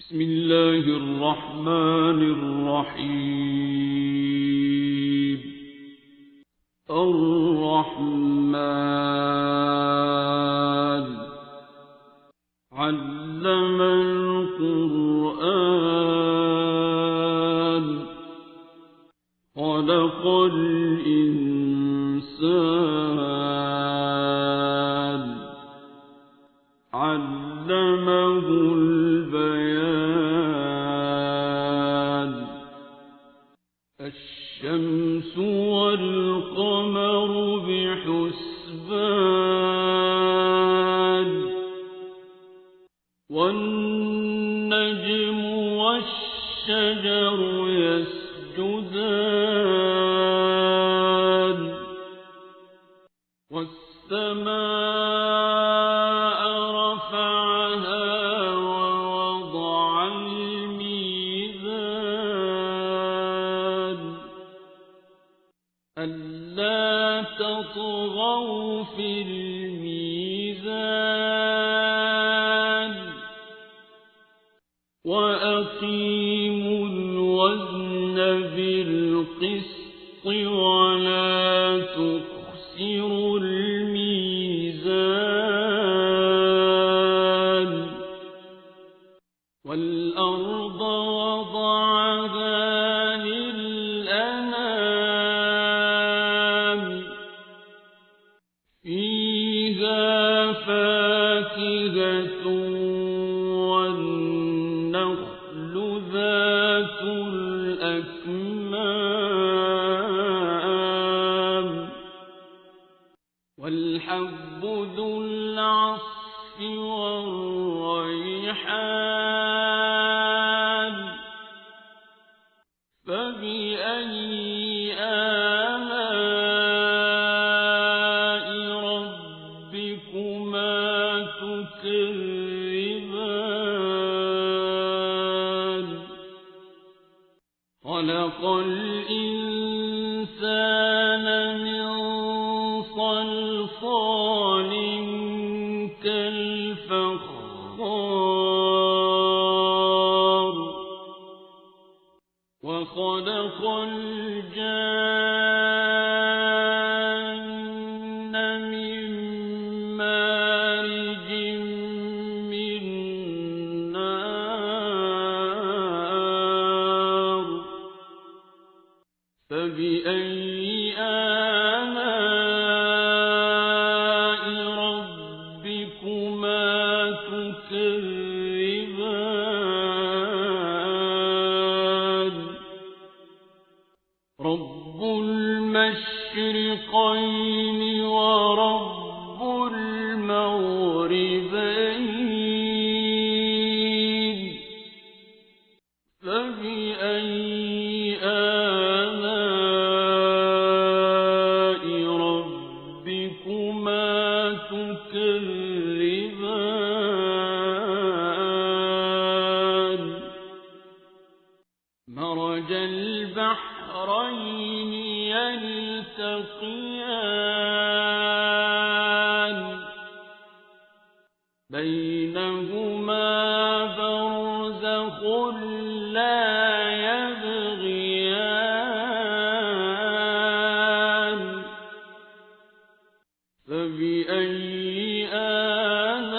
بسم الله الرحمن الرحيم. الرحمن علم القرآن خلق الإنسان علمه البيان. الشمس والقمر بحسبان والنجم والشجر يسجدان والسماء رفعها ووضع الميزان ألا تطغوا في الميزان وأقيموا الوزن بالقسط ولا تخسروا الميزان. والأرض وضعها للأنام فيها فاكهة والنخل ذات الأكمام والحب ذو العصف والريحان فبأي آلاء ربكما تكذبان. خلق الإنسان من صلصال كالفخار وخلق الجان من مارج من نار فبأي آلاء ربكما تكذبان. رب المشرقين ورب المغربين فبأي آلاء ربكما تكذبان. مرج البحرين يلتقيان بينهما برزخ لا يبغيان فبأي آلاء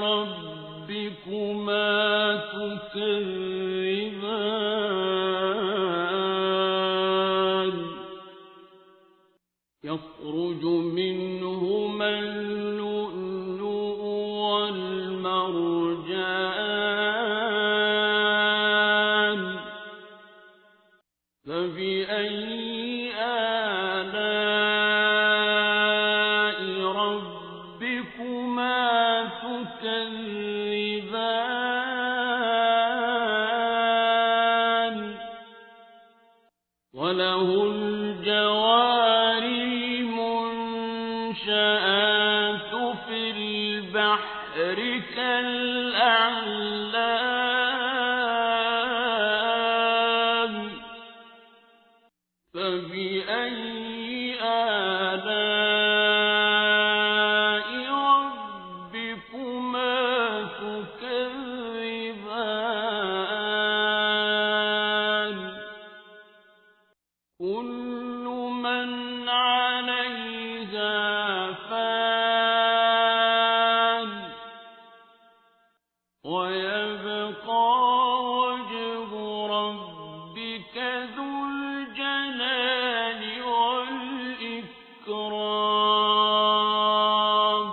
ربكما تكذبان. يخرج منهما اللؤلؤ والمرجان فبأي آلاء ربكما تكذبان. وله الجوار المنشآت في البحر كالأعلام فبأي آلاء ربكما تكذبان. ويبقى وجه ربك ذو الجلال والإكرام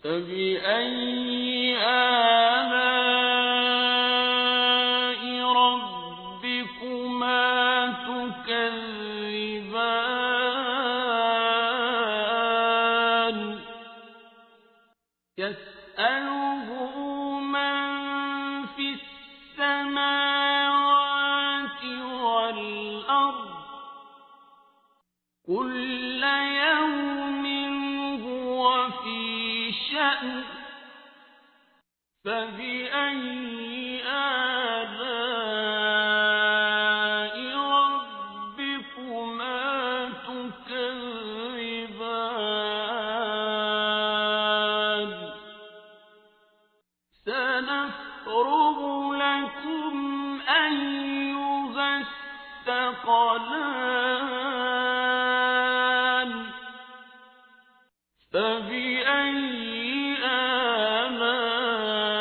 فبأي آلاء ربكما تكذبان يسأله من في السماوات والأرض كل يوم هو في شأن فبأي آلاء ربكما تكذبان سنفرغ لكم أيها الثقلان فبأي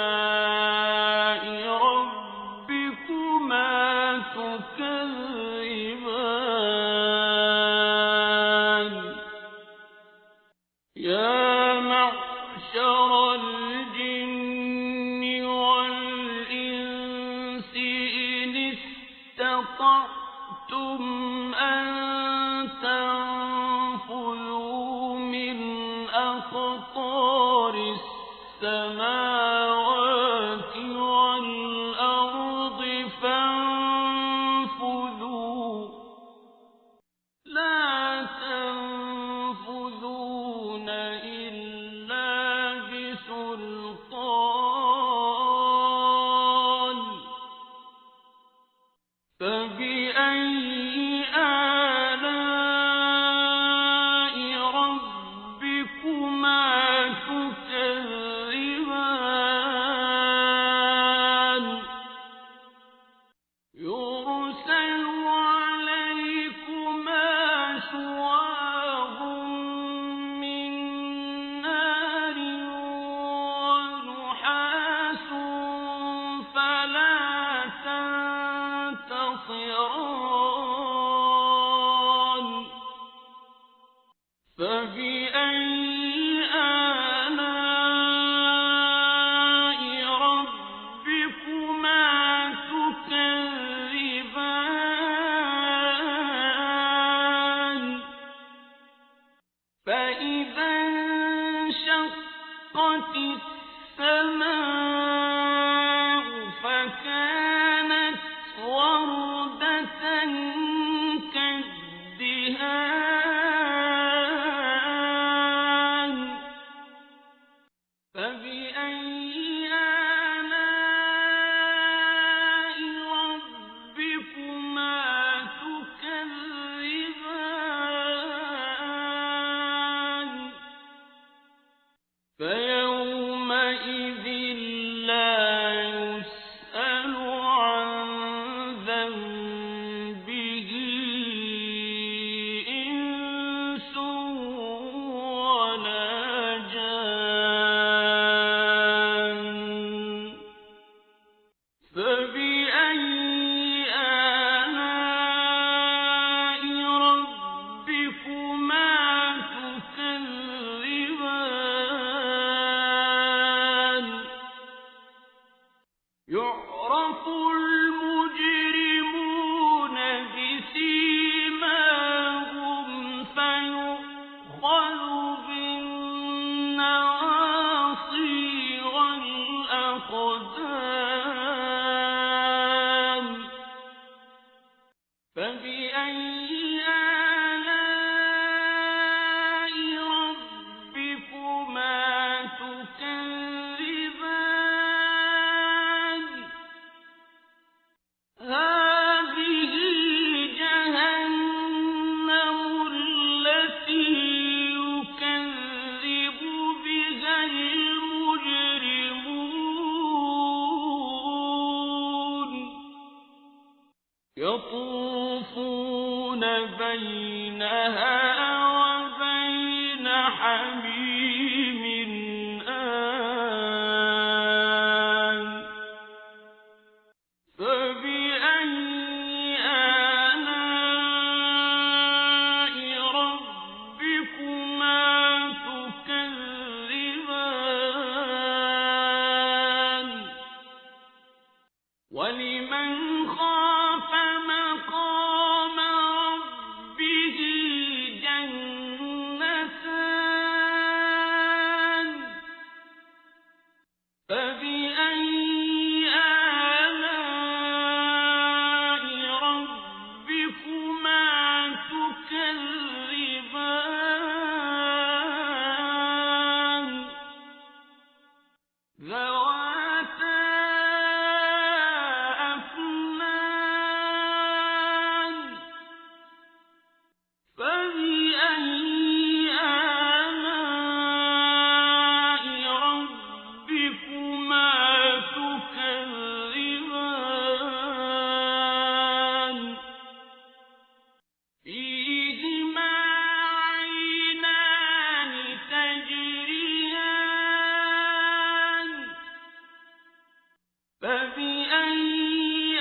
آلاء ربكما تكذبان يا معشر الجن والإنس إن استطعتم أن تنفذوا من أقطار السماوات والأرض فانفذوا لا تنفذون إلا بسلطان فبأي آلاء ربكما تكذبان يرسل عليكما شواظ من نار ونحاس فلا تنتصران فبأي آلاء ربكما تكذبان فإذا انشقت السماء فكانت وردة كالدهان فبأي آلاء ربكما تكذبان فيومئذ لا يسأل عن ذنبه إنس ولا جان فبأي آلاء ربكما تكذبان يعرف المجرمون بسيماهم فيؤخذ بالنواصي والأقدام فبأي آلاء ربكما تكذبان هذه جهنم التي يكذب بها المجرمون يطوفون بينها وبين حميم آن ذواتا أفنان فبأي آلاء ربكما تكذبان فيهما عينان تجريان فبأي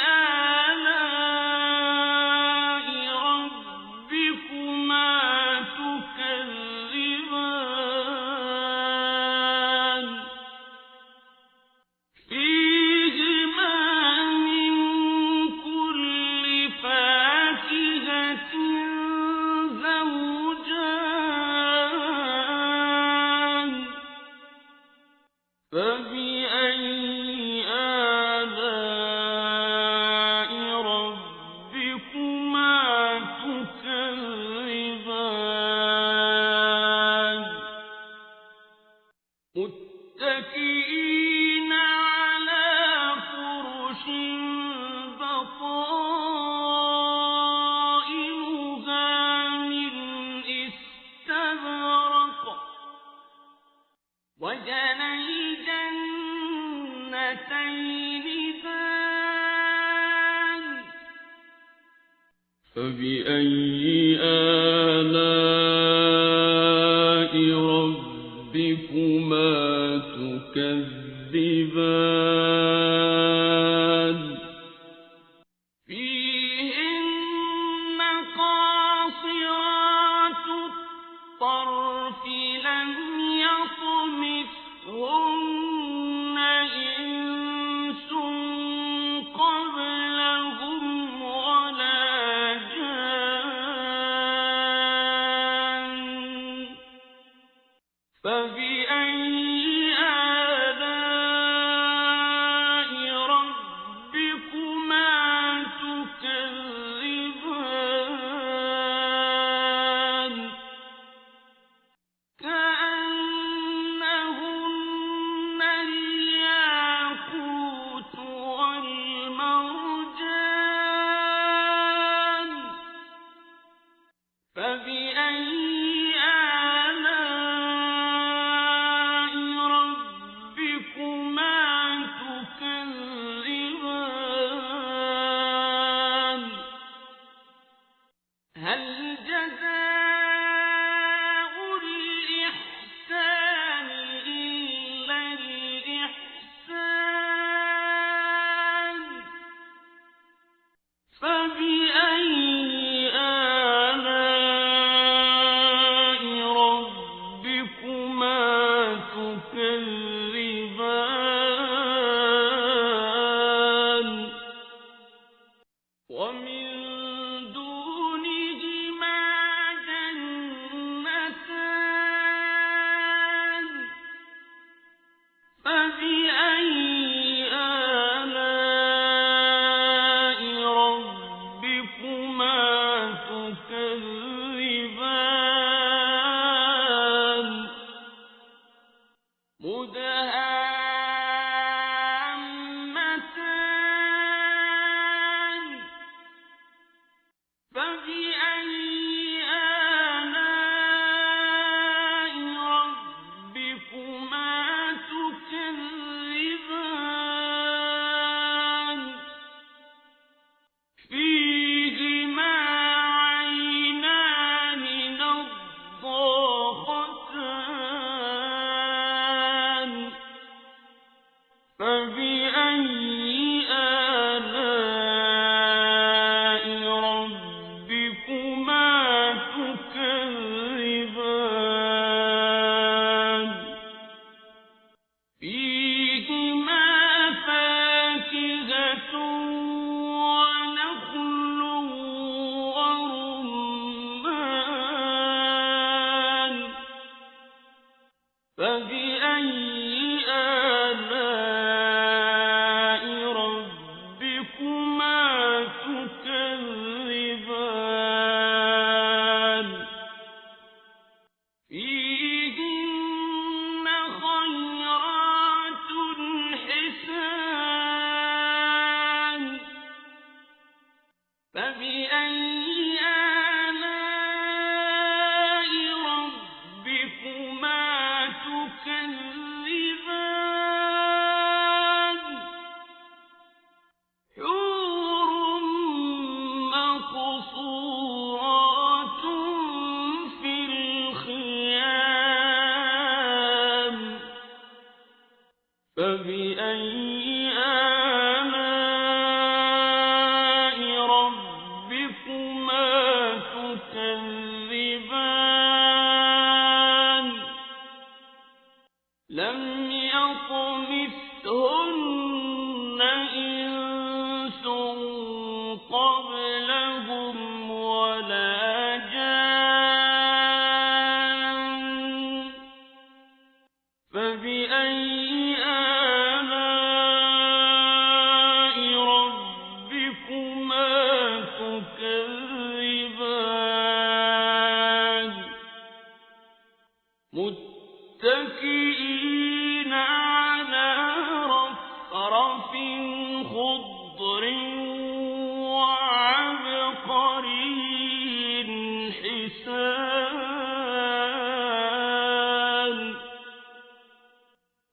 آلاء ربكما تكذبان فيهما من كل فاكهة زوجان فبأي آلاء ربكما تكذبان متكئين على فرش بطائنها من استبرق وجنى الجنتين دان فبأي آلاء ربكما تكذبان فيهن قاصرات الطرف لم يطمثهن إنس قبلهم ولا جان فبأي آلاء ربكما تكذبان كأنهن الياقوت والمرجان فبأي آلاء ربكما تكذبان هل جزاء الإحسان إلا الإحسان فبأي آلاء ربكما تكذبان ومن دونهما جنتان فبأي آلاء ربكما تكذبان مدهامتان فبأي آلاء ربكما تكذبان فيهما عينان نضاختان فبأي آلاء ربكما تكذبان لم يطمثهن إنس قبلهم ولا جان فبأي آلاء ربكما تكذبان متكئين على رفرف خضر وعبقري حسان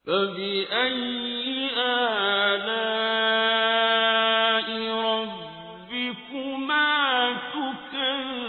فبأي آلاء ربكما تكذبان